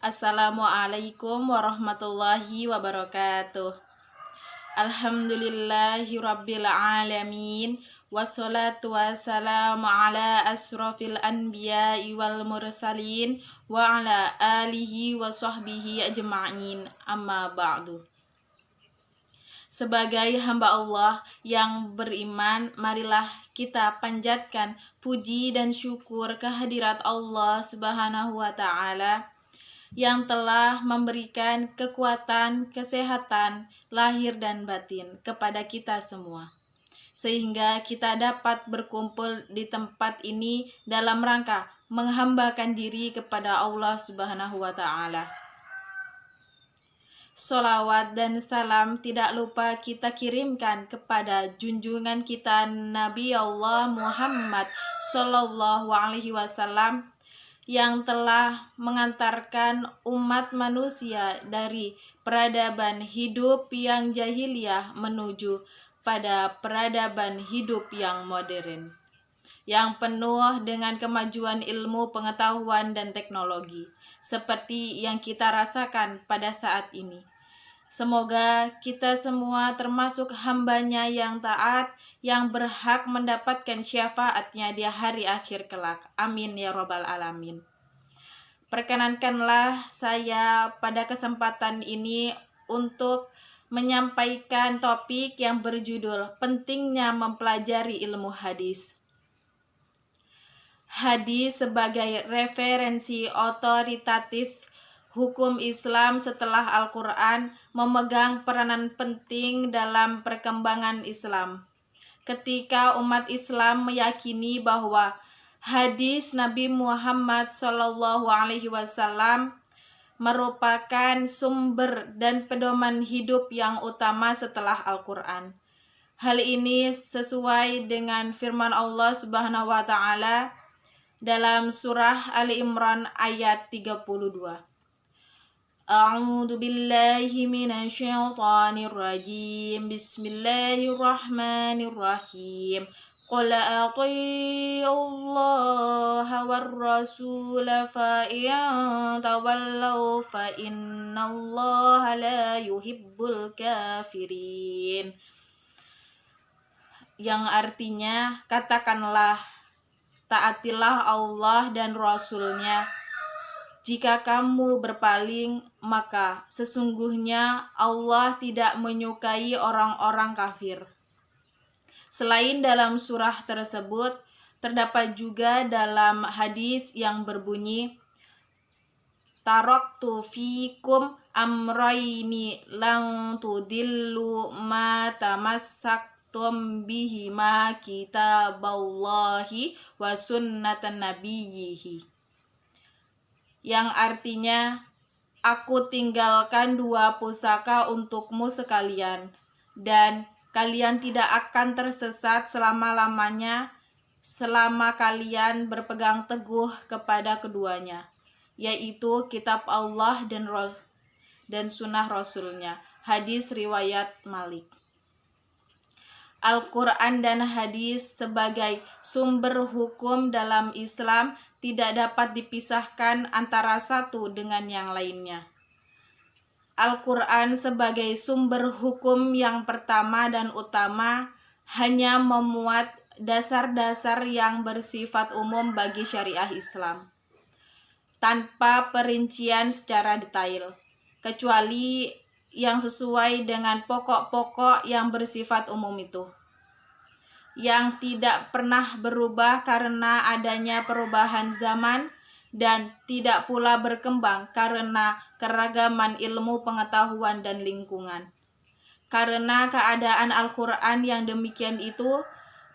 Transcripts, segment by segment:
Assalamualaikum warahmatullahi wabarakatuh. Alhamdulillahi rabbil alamin. Wassalatu wassalamu ala asrafil anbiya'i wal mursalin wa ala alihi wa sahbihi ajma'in. Amma ba'du. Sebagai hamba Allah yang beriman, marilah kita panjatkan puji dan syukur kehadirat Allah Subhanahu wa Ta'ala yang telah memberikan kekuatan, kesehatan, lahir dan batin kepada kita semua, sehingga kita dapat berkumpul di tempat ini dalam rangka menghambakan diri kepada Allah Subhanahu wa Ta'ala. Sholawat dan salam tidak lupa kita kirimkan kepada junjungan kita Nabi Allah Muhammad Sallallahu Alaihi Wasallam yang telah mengantarkan umat manusia dari peradaban hidup yang jahiliyah menuju pada peradaban hidup yang modern, yang penuh dengan kemajuan ilmu, pengetahuan, dan teknologi, seperti yang kita rasakan pada saat ini. Semoga kita semua termasuk hambanya yang taat, yang berhak mendapatkan syafaatnya di hari akhir kelak. Amin ya robbal alamin. Perkenankanlah saya pada kesempatan ini untuk menyampaikan topik yang berjudul pentingnya mempelajari ilmu hadis. Hadis sebagai referensi otoritatif hukum Islam setelah Al-Quran memegang peranan penting dalam perkembangan Islam. Ketika umat Islam meyakini bahwa hadis Nabi Muhammad SAW merupakan sumber dan pedoman hidup yang utama setelah Al-Quran. Hal ini sesuai dengan firman Allah Subhanahu wa Ta'ala dalam surah Ali Imran ayat 32. A'udzu billahi minasyaitonir rajim. Bismillahirrahmanirrahim. Qul atii'ullaha war rasul fa in tawallaw fa innallaha la yuhibbul kafirin. Yang artinya, katakanlah, taatilah Allah dan Rasul-Nya. Jika kamu berpaling, maka sesungguhnya Allah tidak menyukai orang-orang kafir. Selain dalam surah tersebut, terdapat juga dalam hadis yang berbunyi, Taraktu fikum amrayni lang tudillu ma tamassaktum bihima kitaballahi wa sunnatan nabiyyihi. Yang artinya, aku tinggalkan dua pusaka untukmu sekalian, dan kalian tidak akan tersesat selama-lamanya selama kalian berpegang teguh kepada keduanya, yaitu kitab Allah dan sunnah Rasul-Nya. Hadis riwayat Malik. Al-Quran dan hadis sebagai sumber hukum dalam Islam tidak dapat dipisahkan antara satu dengan yang lainnya. Al-Quran sebagai sumber hukum yang pertama dan utama hanya memuat dasar-dasar yang bersifat umum bagi syariah Islam, tanpa perincian secara detail, kecuali yang sesuai dengan pokok-pokok yang bersifat umum itu, yang tidak pernah berubah karena adanya perubahan zaman dan tidak pula berkembang karena keragaman ilmu, pengetahuan, dan lingkungan. Karena keadaan Al-Quran yang demikian itu,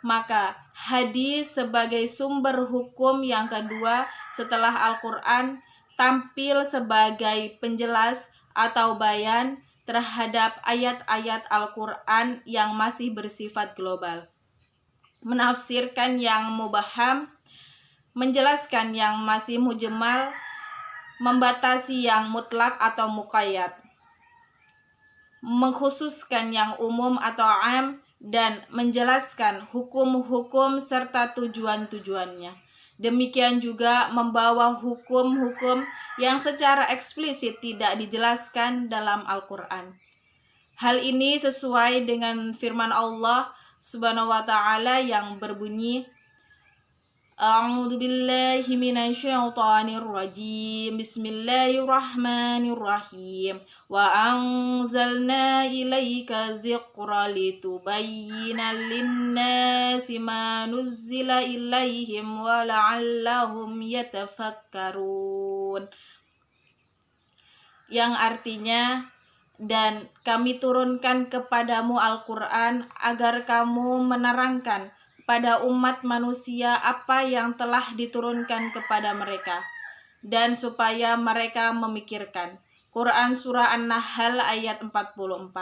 maka hadis sebagai sumber hukum yang kedua setelah Al-Quran tampil sebagai penjelas atau bayan terhadap ayat-ayat Al-Quran yang masih bersifat global, menafsirkan yang mubaham, menjelaskan yang masih mujmal, membatasi yang mutlak atau muqayyad, mengkhususkan yang umum atau am, dan menjelaskan hukum-hukum serta tujuan-tujuannya. Demikian juga membawa hukum-hukum yang secara eksplisit tidak dijelaskan dalam Al-Quran. Hal ini sesuai dengan firman Allah Subhanahu wa ta'ala yang berbunyi, A'udzu billahi minasyaitonir rajim. Bismillahirrahmanirrahim. Wa anzalna ilaika dzikra litubayyana lin-nasi ma nuzzila ilaihim wa la'allahum yatafakkarun. Yang artinya, dan kami turunkan kepadamu Al-Quran agar kamu menerangkan pada umat manusia apa yang telah diturunkan kepada mereka, dan supaya mereka memikirkan. Quran Surah An-Nahl ayat 44.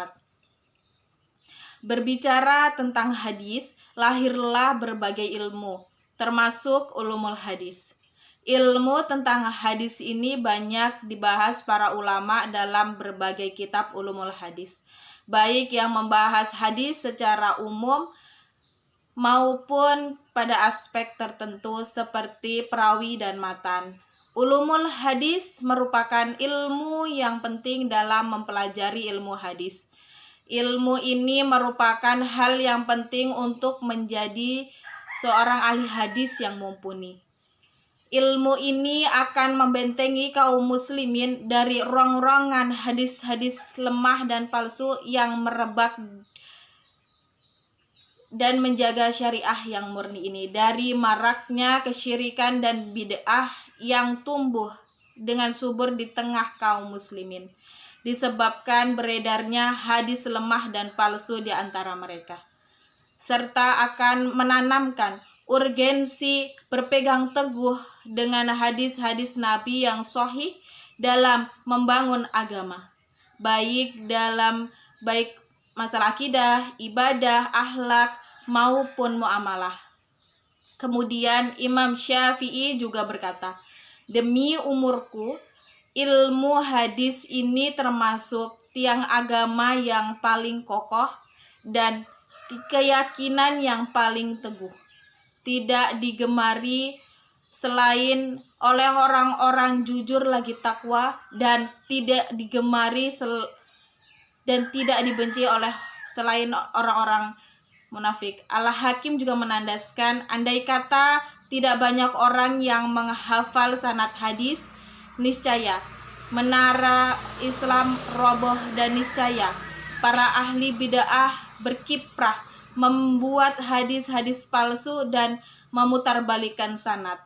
Berbicara tentang hadis, lahirlah berbagai ilmu, termasuk ulumul hadis. Ilmu tentang hadis ini banyak dibahas para ulama dalam berbagai kitab ulumul hadis, baik yang membahas hadis secara umum maupun pada aspek tertentu seperti perawi dan matan. Ulumul hadis merupakan ilmu yang penting dalam mempelajari ilmu hadis. Ilmu ini merupakan hal yang penting untuk menjadi seorang ahli hadis yang mumpuni. Ilmu ini akan membentengi kaum muslimin dari rong-rongan hadis-hadis lemah dan palsu yang merebak, dan menjaga syariah yang murni ini dari maraknya kesyirikan dan bid'ah yang tumbuh dengan subur di tengah kaum muslimin, disebabkan beredarnya hadis lemah dan palsu di antara mereka, serta akan menanamkan urgensi berpegang teguh dengan hadis-hadis Nabi yang sahih dalam membangun agama, baik masalah akidah, ibadah, akhlak, maupun muamalah. Kemudian Imam Syafi'i juga berkata, demi umurku, ilmu hadis ini termasuk tiang agama yang paling kokoh dan keyakinan yang paling teguh. Tidak digemari selain oleh orang-orang jujur lagi takwa, dan tidak digemari dan tidak dibenci oleh selain orang-orang munafik. Al-Hakim juga menandaskan, andai kata tidak banyak orang yang menghafal sanad hadis, niscaya menara Islam roboh, dan niscaya para ahli bid'ah berkiprah membuat hadis-hadis palsu dan memutarbalikkan sanad.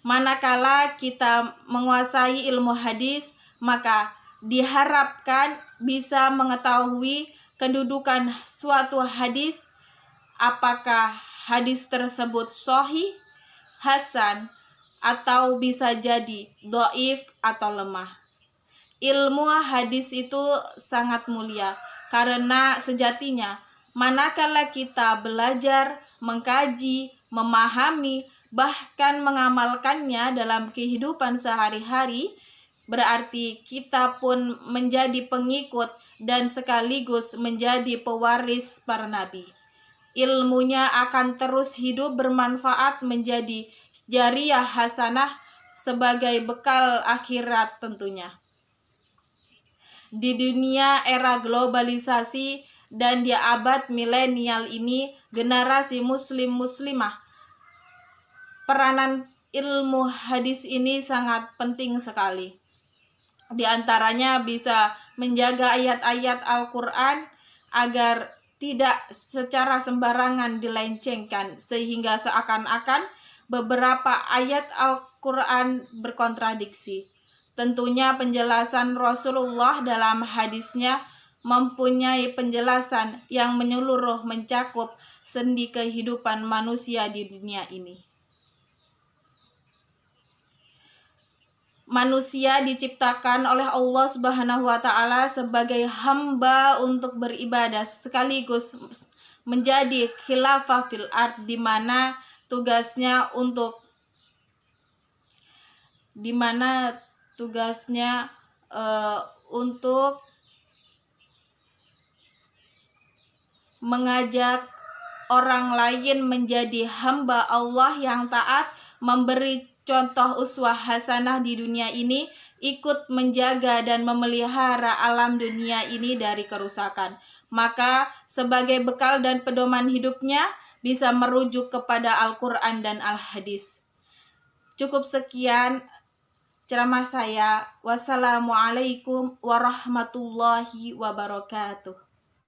Manakala kita menguasai ilmu hadis, maka diharapkan bisa mengetahui kedudukan suatu hadis, apakah hadis tersebut sahih, hasan, atau bisa jadi dhaif atau lemah. Ilmu hadis itu sangat mulia karena sejatinya manakala kita belajar, mengkaji, memahami, bahkan mengamalkannya dalam kehidupan sehari-hari, berarti kita pun menjadi pengikut dan sekaligus menjadi pewaris para nabi. Ilmunya akan terus hidup bermanfaat menjadi jariyah hasanah sebagai bekal akhirat tentunya. Di dunia era globalisasi dan di abad milenial ini, generasi muslim-muslimah, peranan ilmu hadis ini sangat penting sekali. Di antaranya bisa menjaga ayat-ayat Al-Quran agar tidak secara sembarangan dilencengkan, sehingga seakan-akan beberapa ayat Al-Quran berkontradiksi. Tentunya penjelasan Rasulullah dalam hadisnya mempunyai penjelasan yang menyeluruh, mencakup sendi kehidupan manusia di dunia ini. Manusia diciptakan oleh Allah Subhanahu wa ta'ala sebagai hamba untuk beribadah sekaligus menjadi khilafah fil ard, di mana tugasnya untuk mengajak orang lain menjadi hamba Allah yang taat, memberi contoh uswah hasanah di dunia ini, ikut menjaga dan memelihara alam dunia ini dari kerusakan. Maka sebagai bekal dan pedoman hidupnya bisa merujuk kepada Al-Quran dan Al-Hadis. Cukup sekian ceramah saya. Wassalamualaikum warahmatullahi wabarakatuh.